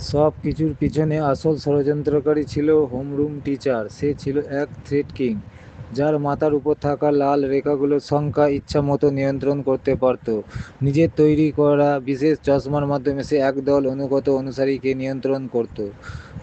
সব কিছুর পিছনে আসল ষড়যন্ত্রকারী ছিল হোমরুম টিচার। সে ছিল এক থ্রেড কিং, যার মাথার উপর থাকা লাল রেখাগুলোর সংখ্যা ইচ্ছামতো নিয়ন্ত্রণ করতে পারত। নিজের তৈরি করা বিশেষ চশমার মাধ্যমে সে একদল অনুগত অনুসারীকে নিয়ন্ত্রণ করত।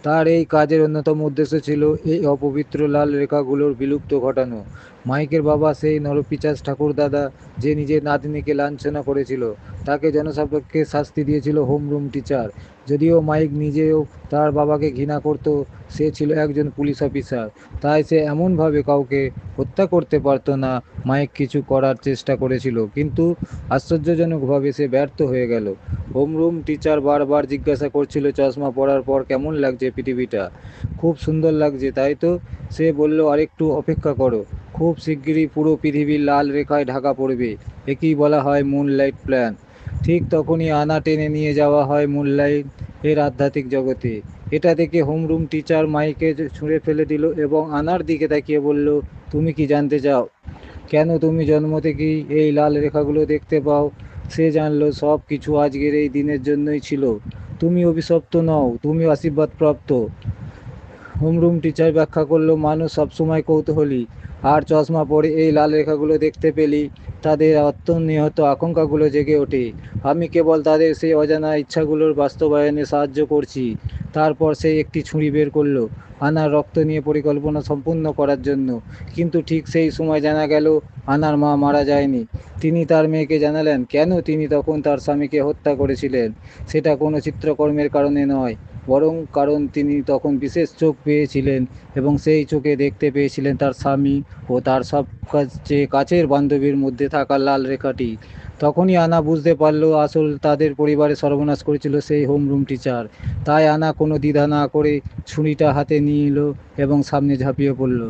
তার এই কাজের অন্যতম উদ্দেশ্য ছিল এই অপবিত্র লাল রেখাগুলোর বিলুপ্ত ঘটানো। মাইকের বাবা, সেই নরপিশাচ ঠাকুরদাদা যে নিজের নাতনিকে লাঞ্ছনা করেছিল, তাকে জনসাপেক্ষে শাস্তি দিয়েছিল হোমরুম টিচার। যদিও মাইক নিজেও তার বাবাকে ঘৃণা করত, সে ছিল একজন পুলিশ অফিসার, তাই সে এমনভাবে কাউকে হত্যা করতে পারত না। মাইক কিছু করার চেষ্টা করেছিল, কিন্তু আশ্চর্যজনকভাবে সে ব্যর্থ হয়ে গেল। হোমরুম টিচার বারবার জিজ্ঞাসা করছিল চশমা পরার পর কেমন লাগছে পৃথিবীটা। খুব সুন্দর লাগছে, তাই তো? সে বলল, আরেকটু অপেক্ষা করো, খুব শিগগিরই পুরো পৃথিবী লাল রেখায় ঢাকা পড়বে। একেই বলা হয় মুনলাইট প্ল্যান। ঠিক তখনই আনা টেনে নিয়ে যাওয়া হয় মুনলাইট এর আধ্যাত্মিক জগতে। এটা দেখে হোমরুম টিচার মাইকে ছুঁড়ে ফেলে দিল এবং আনার দিকে তাকিয়ে বলল, তুমি কি জানতে চাও কেন তুমি জন্ম থেকেই এই লাল রেখাগুলো দেখতে পাও? সে জানল সব কিছু আজকের এই দিনের জন্যই ছিল। তুমি অভিশপ্ত নও, তুমি আশীর্বাদপ্রাপ্ত। হোমরুম টিচার ব্যাখ্যা করলো, মানুষ সবসময় কৌতূহলী, আর চশমা পরে এই লাল রেখাগুলো দেখতে পেলেই তাদের আত্মনিহত আকাঙ্ক্ষাগুলো জেগে ওঠে। আমি কেবল তাদের সেই অজানা ইচ্ছাগুলোর বাস্তবায়নে সাহায্য করছি। তারপর সে একটি ছুরি বের করলো, আনার রক্ত নিয়ে পরিকল্পনা সম্পূর্ণ করার জন্য। কিন্তু ঠিক সেই সময় জানা গেল আনার মা মারা যায়নি। তিনি তার মেয়েকে জানালেন কেন তিনি তখন তার স্বামীকে হত্যা করেছিলেন। সেটা কোনো চিত্রকর্মের কারণে নয়, বরং কারণ তিনি তখন বিশেষ চোখ পেয়েছিলেন এবং সেই চোখে দেখতে পেয়েছিলেন তার স্বামী ও তার সবচেয়ে কাছের বান্ধবীর মধ্যে থাকা লাল রেখাটি। তখনই আনা বুঝতে পারলো আসল তাদের পরিবারের সর্বনাশ করেছিল সেই হোমরুম টিচার। তাই আনা কোনো দ্বিধা না করে ছুরিটা হাতে নিয়ে এলো এবং সামনে ঝাঁপিয়ে পড়ল।